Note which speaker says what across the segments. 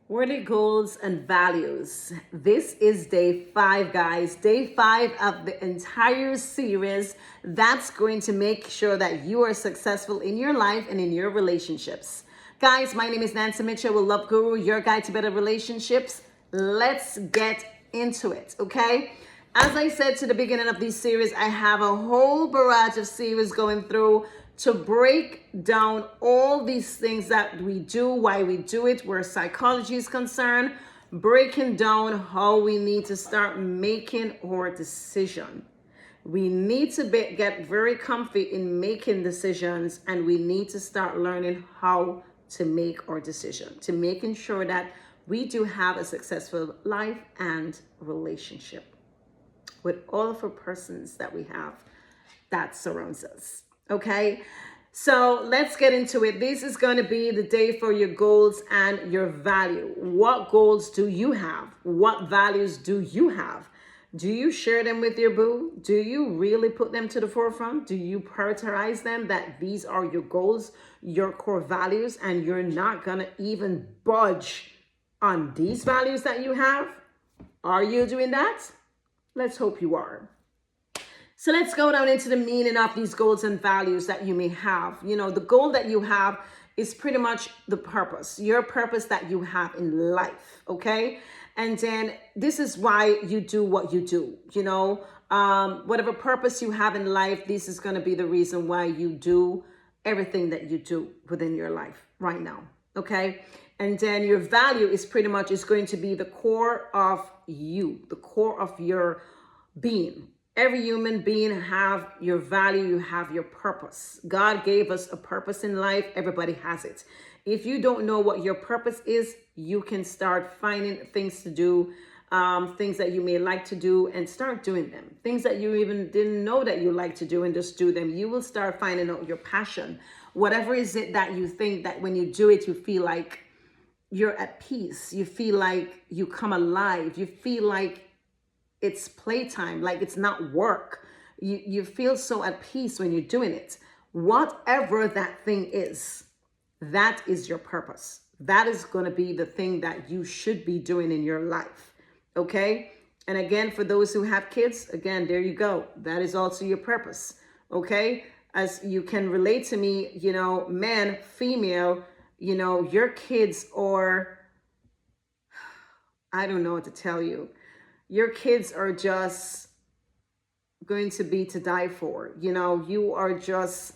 Speaker 1: Worthy goals and values. This is day 5, guys. Day 5 of the entire series that's going to make sure that you are successful in your life and in your relationships. Guys, my name is Nancy Mitchell with Love Guru, your guide to better relationships. Let's get into it, okay? As I said to the beginning of this series, I have a whole barrage of series going through to break down all these things that we do, why we do it, where psychology is concerned, breaking down how we need to start making our decision. We need to get very comfy in making decisions, and we need to start learning how to make our decision, to making sure that we do have a successful life and relationship with all of the persons that we have that surrounds us. Okay, so let's get into it. This is going to be the day for your goals and your value. What goals do you have? What values do you have? Do you share them with your boo? Do you really put them to the forefront? Do you prioritize them that these are your goals, your core values, and you're not going to even budge on these values that you have? Are you doing that? Let's hope you are. So let's go down into the meaning of these goals and values that you may have. You know, the goal that you have is pretty much the purpose, your purpose that you have in life, okay? And then this is why you do what you do, you know? Whatever purpose you have in life, this is going to be the reason why you do everything that you do within your life right now, okay? And then your value is pretty much is going to be the core of you, the core of your being. Every human being have your value, you have your purpose. God gave us a purpose in life. Everybody has it. If you don't know what your purpose is, you can start finding things to do, things that you may like to do, and start doing them. Things that you even didn't know that you like to do, and just do them. You will start finding out your passion. Whatever is it that you think that when you do it, you feel like you're at peace. You feel like you come alive. You feel like it's playtime, like it's not work. You feel so at peace when you're doing it. Whatever that thing is, that is your purpose. That is going to be the thing that you should be doing in your life. Okay? And again, for those who have kids, again, there you go. That is also your purpose. Okay? As you can relate to me, you know, man, female, you know, your kids are, I don't know what to tell you. Your kids are just going to be to die for. You know, you are just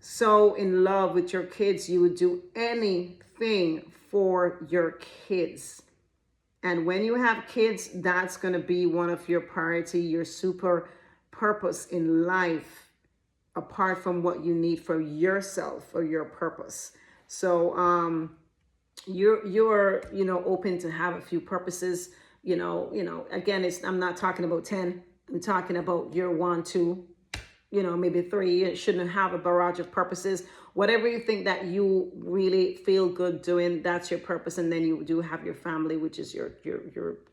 Speaker 1: so in love with your kids. You would do anything for your kids. And when you have kids, that's going to be one of your priority, your super purpose in life, apart from what you need for yourself or your purpose. So you're you know, open to have a few purposes. You know, again, I'm not talking about 10. I'm talking about year 1, 2, you know, maybe 3. It shouldn't have a barrage of purposes. Whatever you think that you really feel good doing, that's your purpose. And then you do have your family, which is your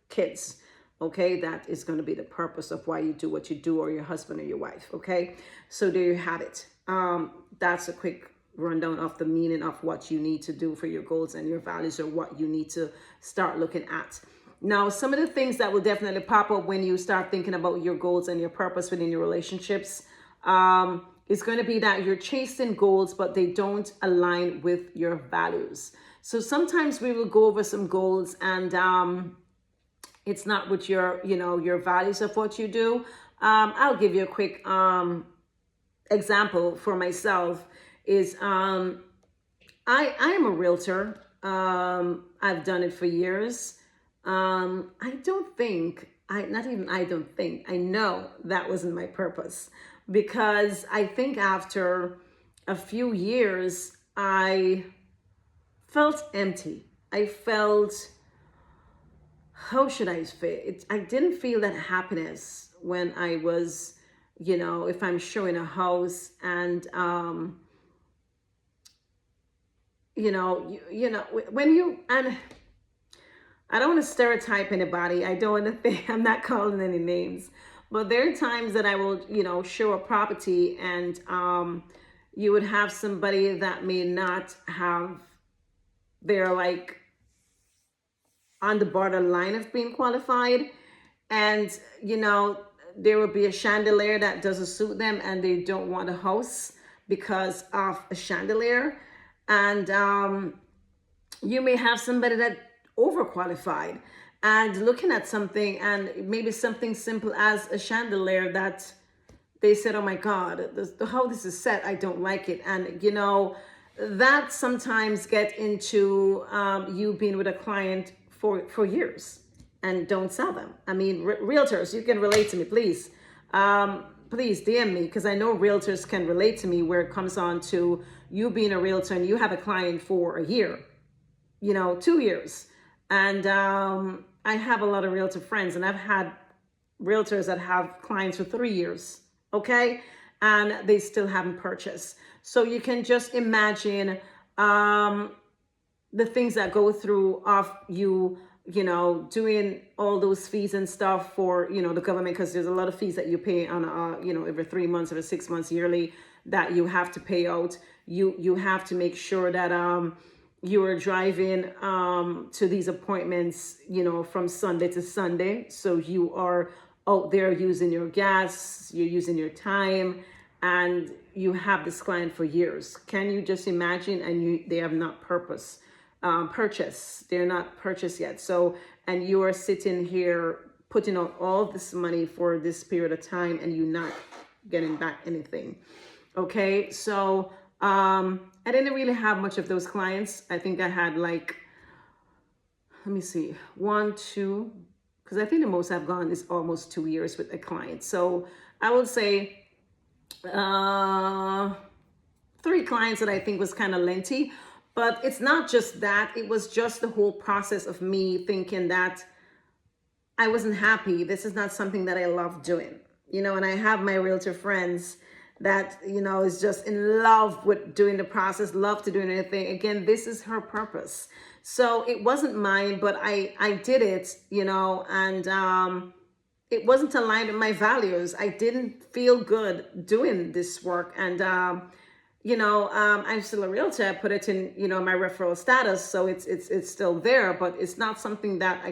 Speaker 1: kids. Okay, that is going to be the purpose of why you do what you do, or your husband or your wife. Okay, so there you have it. That's a quick rundown of the meaning of what you need to do for your goals and your values, or what you need to start looking at. Now, some of the things that will definitely pop up when you start thinking about your goals and your purpose within your relationships is going to be that you're chasing goals, but they don't align with your values. So sometimes we will go over some goals and it's not with your, you know, your values of what you do. I'll give you a quick example for myself is I am a realtor. I've done it for years. I know that wasn't my purpose, because I think after a few years, I felt empty. I felt, how should I say it? I didn't feel that happiness when I was, you know, if I'm showing a house and, you know, when you, and I don't want to stereotype anybody. I don't want to think, I'm not calling any names, but there are times that I will, you know, show a property and you would have somebody that may not have their like on the borderline of being qualified. And, there will be a chandelier that doesn't suit them and they don't want a house because of a chandelier. And you may have somebody that overqualified and looking at something, and maybe something simple as a chandelier that they said, oh my God, how this is set, I don't like it. And, that sometimes get into you being with a client for years and don't sell them. I mean, realtors, you can relate to me, please. Please DM me, because I know realtors can relate to me where it comes on to you being a realtor and you have a client for a year, 2 years. And I have a lot of realtor friends, and I've had realtors that have clients for 3 years, okay? And they still haven't purchased. So you can just imagine the things that go through of you, doing all those fees and stuff for, the government, because there's a lot of fees that you pay on, every 3 months, every 6 months, yearly, that you have to pay out. You have to make sure that you are driving to these appointments, from Sunday to Sunday. So you are out there using your gas, you're using your time, and you have this client for years. Can you just imagine? And they have not purchased. They're not purchased yet. So, and you are sitting here putting out all this money for this period of time, and you're not getting back anything. Okay, so I didn't really have much of those clients. I think I had let me see, 1, 2, because I think the most I've gone is almost 2 years with a client. So I would say 3 clients that I think was kind of lengthy. But it's not just that. It was just the whole process of me thinking that I wasn't happy. This is not something that I love doing, and I have my realtor friends that, is just in love with doing the process, love to doing anything. Again, this is her purpose. So it wasn't mine, but I did it, and it wasn't aligned with my values. I didn't feel good doing this work. And, I'm still a realtor. I put it in, my referral status. So it's still there, but it's not something that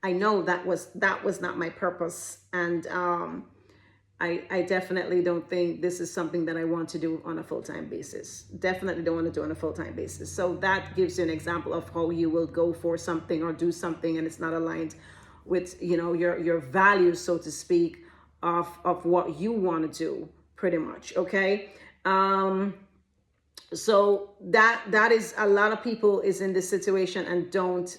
Speaker 1: I know that was not my purpose. And, I definitely don't think this is something that I want to do on a full-time basis. Definitely don't want to do on a full-time basis. So that gives you an example of how you will go for something or do something and it's not aligned with, your values, so to speak, of what you want to do, pretty much. Okay. So that is, a lot of people is in this situation and don't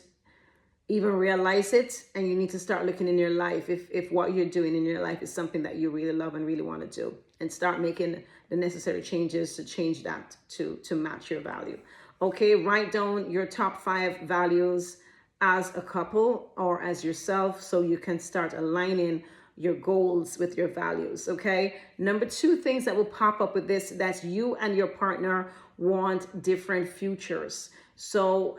Speaker 1: even realize it. And you need to start looking in your life if what you're doing in your life is something that you really love and really want to do, and start making the necessary changes to change that to match your value. Okay, write down your top 5 values as a couple or as yourself, so you can start aligning your goals with your values. Okay, number 2 things that will pop up with this, that's you and your partner want different futures. So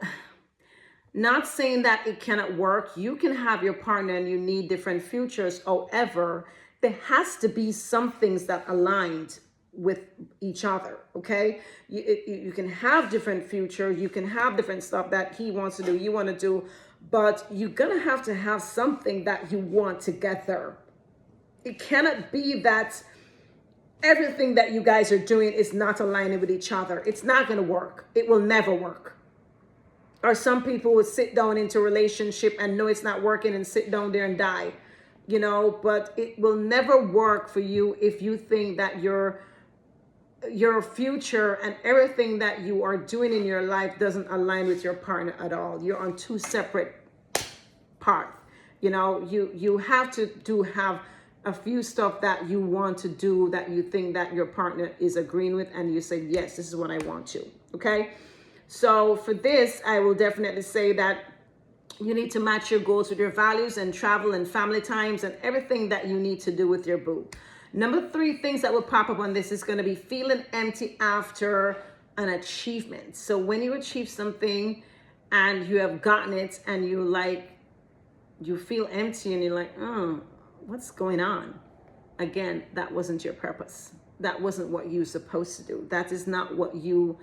Speaker 1: not saying that it cannot work. You can have your partner and you need different futures. However, there has to be some things that aligned with each other. Okay, you can have different future, you can have different stuff that he wants to do, you want to do, but you're gonna have to have something that you want together. It cannot be that everything that you guys are doing is not aligning with each other. It's not going to work. It will never work. Or some people would sit down into a relationship and know it's not working and sit down there and die, but it will never work for you if you think that your future and everything that you are doing in your life doesn't align with your partner at all. You're on 2 separate paths. You have to have a few stuff that you want to do that you think that your partner is agreeing with, and you say, yes, this is what I want to. Okay, so for this, I will definitely say that you need to match your goals with your values, and travel and family times and everything that you need to do with your boo. Number 3 things that will pop up on this is going to be feeling empty after an achievement. So when you achieve something and you have gotten it and you feel empty and you're like, oh, what's going on? Again, that wasn't your purpose. That wasn't what you're supposed to do. That is not what you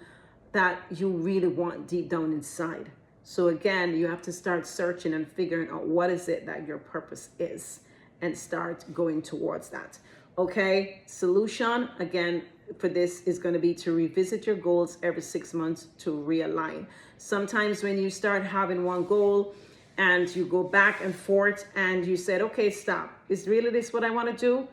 Speaker 1: really want deep down inside. So again, you have to start searching and figuring out what is it that your purpose is and start going towards that. Okay, solution again for this is going to be to revisit your goals every 6 months to realign. Sometimes when you start having one goal and you go back and forth and you said, okay, stop. Is really this what I want to do?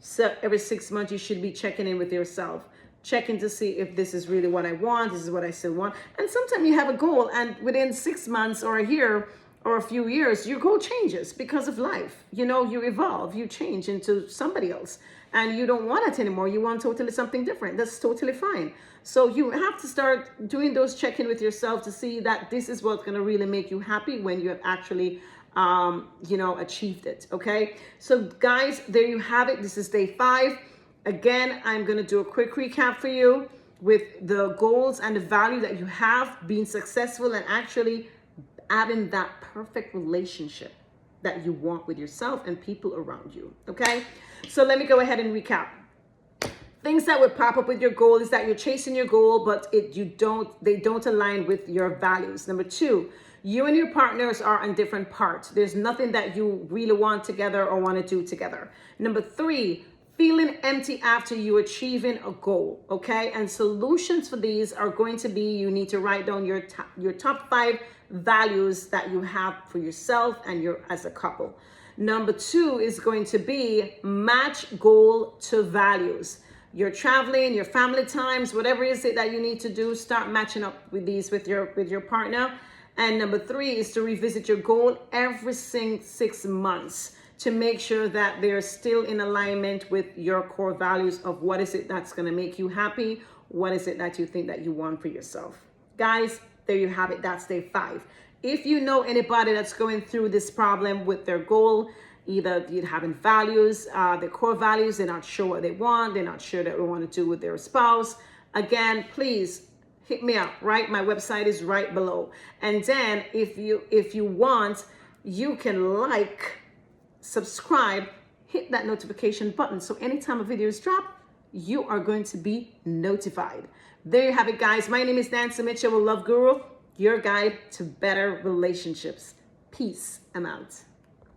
Speaker 1: So every 6 months, you should be checking in with yourself, checking to see if this is really what I want, this is what I still want. And sometimes you have a goal and within 6 months or a year or a few years, your goal changes because of life. You know, you evolve, you change into somebody else and you don't want it anymore. You want totally something different. That's totally fine. So you have to start doing those check-in with yourself to see that this is what's going to really make you happy when you have actually achieved it. Okay. So guys, there you have it. This is day 5. Again, I'm going to do a quick recap for you with the goals and the value that you have, being successful and actually having that perfect relationship that you want with yourself and people around you. Okay. So let me go ahead and recap. Things that would pop up with your goal is that you're chasing your goal, but they don't align with your values. Number 2, you and your partners are on different parts. There's nothing that you really want together or want to do together. Number 3, feeling empty after you achieving a goal. Okay. And solutions for these are going to be, you need to write down your top 5 values that you have for yourself and your as a couple. Number 2 is going to be match goal to values. You're traveling, your family times, whatever is it that you need to do, start matching up with these with your partner. And number 3 is to revisit your goal every 6 months to make sure that they're still in alignment with your core values of what is it that's going to make you happy, what is it that you think that you want for yourself. Guys, there you have it. That's day 5. If you know anybody that's going through this problem with their goal, either you're having values, their core values, they're not sure what they want, they're not sure that they want to do with their spouse, again, please hit me up, right? My website is right below. And then if you want, you can subscribe, hit that notification button. So anytime a video is dropped, you are going to be notified. There you have it, guys. My name is Nancy Mitchell with Love Guru, your guide to better relationships. Peace. I'm out.